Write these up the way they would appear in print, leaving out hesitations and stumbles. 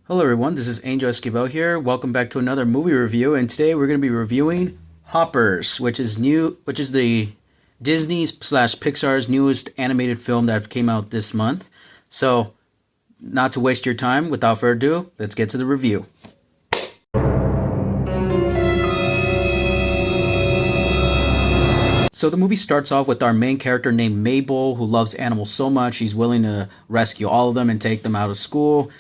Hello everyone, this is Angel Esquivel here. Welcome back to another movie review, and today we're going to be reviewing Hoppers, which is the Disney slash Pixar's newest animated film that came out this month. So, not to waste your time, without further ado, let's get to the review. So the movie starts off with our main character named Mabel, who loves animals so much she's willing to rescue all of them and take them out of school.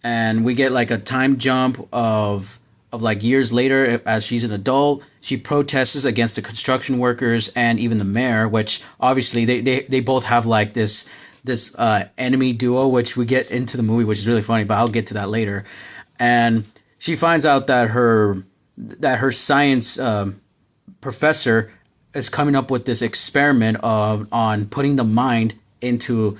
And we get like a time jump of like years later as she's an adult. She protests against the construction workers and even the mayor, which obviously they both have like this enemy duo, which we get into the movie, which is really funny, but I'll get to that later. And she finds out that her science professor is coming up with this experiment on putting the mind into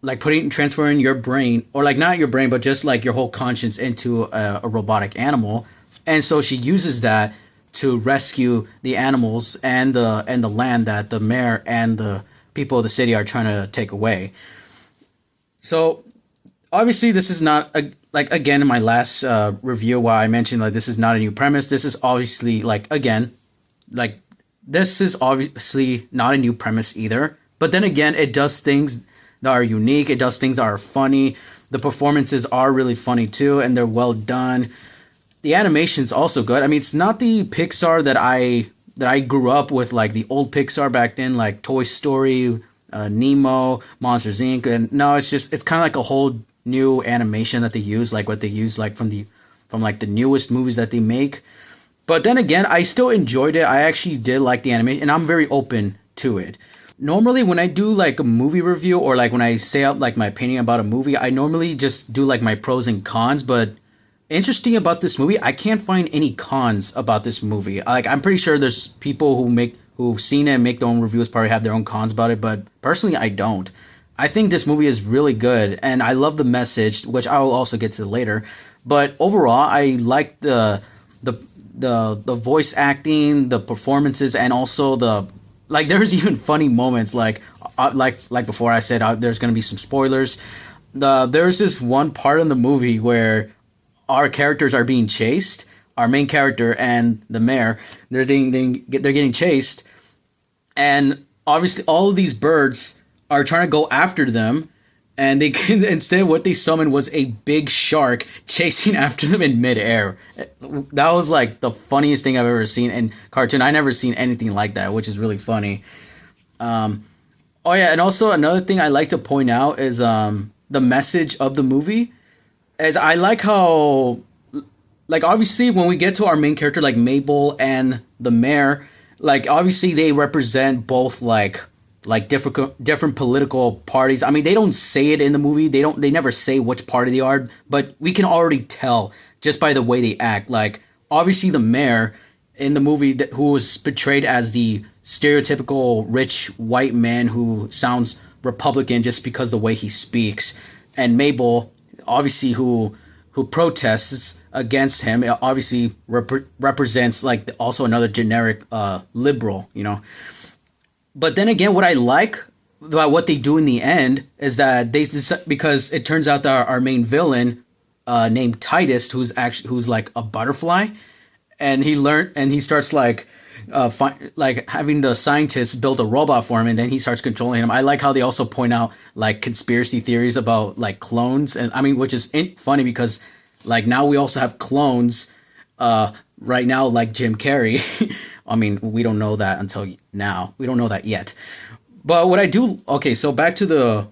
like transferring your brain, or like not your brain but just like your whole conscience into a robotic animal. And so she uses that to rescue the animals and the land that the mayor and the people of the city are trying to take away. So obviously this is not like, again, in my last review, while I mentioned like this is not a new premise, this is obviously like, again, like this is obviously not a new premise either. But then again, it does things that are unique. It does things that are funny. The performances are really funny too, and they're well done. The animation's also good. I mean, it's not the Pixar that I grew up with, like the old Pixar back then, like Toy Story, Nemo, Monsters Inc. And no, it's kind of like a whole new animation that they use, like what they use like from like the newest movies that they make. But then again, I still enjoyed it. I actually did like the animation, and I'm very open to it. Normally, when I do like a movie review, or like when I say out like my opinion about a movie, I normally just do like my pros and cons. But interesting about this movie, I can't find any cons about this movie. Like, I'm pretty sure there's people who've seen it and make their own reviews, probably have their own cons about it. But personally, I don't. I think this movie is really good, and I love the message, which I will also get to later. But overall, I like the voice acting, the performances, and also like there's even funny moments like before I said there's gonna be some spoilers. There's this one part in the movie where our characters are being chased. Our main character and the mayor, they're getting chased, and obviously all of these birds are trying to go after them. And they can, instead, what they summoned was a big shark chasing after them in midair. That was like the funniest thing I've ever seen in cartoon. I never seen anything like that, which is really funny. Oh yeah, and also another thing I like to point out is the message of the movie. Is I like how, like, obviously when we get to our main character, like Mabel and the mayor, like obviously they represent both like different political parties. I mean, they don't say it in the movie. They never say which party they are, but we can already tell just by the way they act. Like, obviously the mayor in the movie who was portrayed as the stereotypical rich white man who sounds Republican just because the way he speaks, and Mabel obviously who protests against him, it obviously represents like also another generic liberal, you know. But then again, what I like about what they do in the end is that because it turns out that our main villain, named Titus, who's like a butterfly, and he starts like like having the scientists build a robot for him, and then he starts controlling him. I like how they also point out like conspiracy theories about like clones, and I mean, which is funny because like now we also have clones right now, like Jim Carrey. I mean, we don't know that until now. We don't know that yet. But what I do, okay, so back to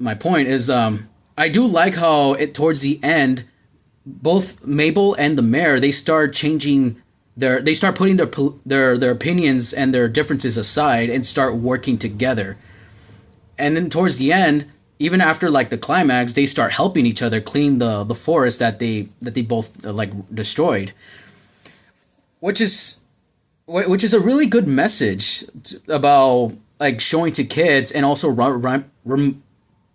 my point is, I do like how towards the end, both Mabel and the mayor, they start changing they start putting their opinions and their differences aside and start working together. And then towards the end, even after like the climax, they start helping each other clean the forest that they both like destroyed, which is a really good message about like showing to kids, and also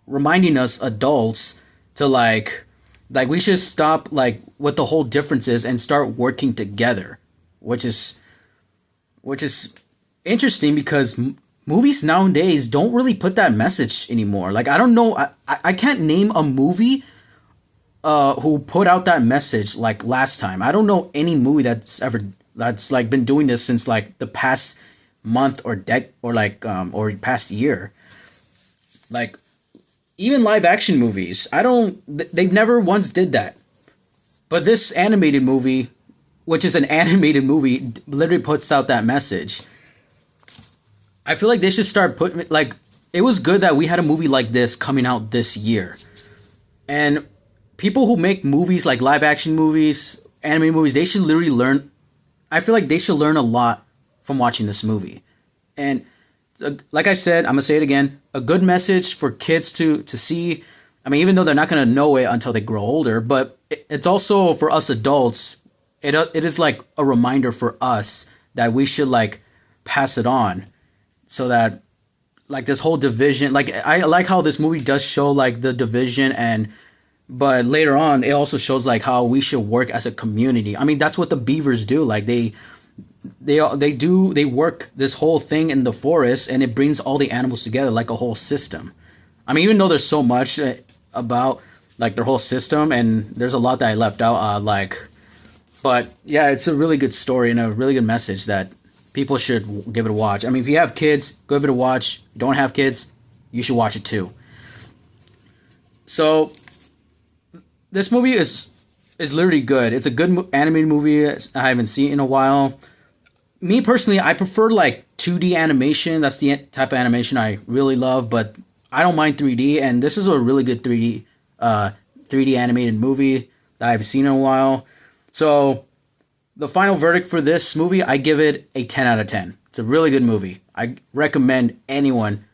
reminding us adults to like we should stop like with the whole differences and start working together, which is interesting because movies nowadays don't really put that message anymore. Like, I don't know, I can't name a movie who put out that message like last time. I don't know any movie that's like been doing this since like the past month or past year. Like even live action movies, they've never once did that. But this animated movie, which is an animated movie, literally puts out that message. I feel like they should start putting like it was good that we had a movie like this coming out this year. And people who make movies like live action movies, anime movies, they should literally learn. I feel like they should learn a lot from watching this movie. And like I said, I'm gonna say it again: a good message for kids to see. I mean, even though they're not gonna know it until they grow older, but it's also for us adults. It is like a reminder for us that we should like pass it on, so that like this whole division. Like I like how this movie does show like the division but later on, it also shows like how we should work as a community. I mean, that's what the beavers do. Like they work this whole thing in the forest, and it brings all the animals together like a whole system. I mean, even though there's so much about like their whole system, and there's a lot that I left out. But yeah, it's a really good story and a really good message that people should give it a watch. I mean, if you have kids, give it a watch. If you don't have kids, you should watch it too. So this movie is literally good. It's a good animated movie I haven't seen in a while. Me personally, I prefer like 2D animation. That's the type of animation I really love, but I don't mind 3D, and this is a really good 3D animated movie that I've seen in a while. So the final verdict for this movie, I give it a 10 out of 10. It's a really good movie. I recommend anyone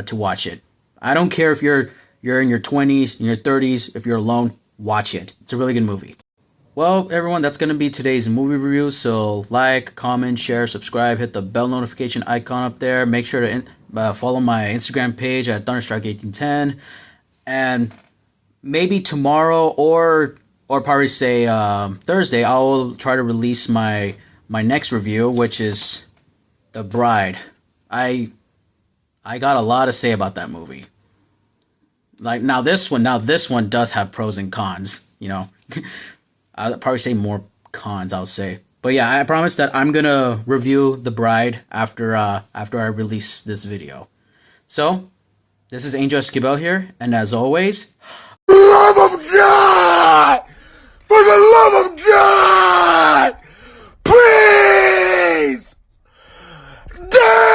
to watch it. I don't care if you're in your 20s, in your 30s, if you're alone, watch it. It's a really good movie. Well, everyone, that's going to be today's movie review. So like, comment, share, subscribe, hit the bell notification icon up there. Make sure to follow my Instagram page at Thunderstrike1810. And maybe tomorrow or probably say Thursday, I will try to release my next review, which is The Bride. I got a lot to say about that movie. Like now this one does have pros and cons, you know. I'll probably say more cons, I'll say. But yeah, I promise that I'm gonna review The Bride after I release this video. So, this is Angel Esquivel here, and as always, love of God! For the love of God! Please! Damn!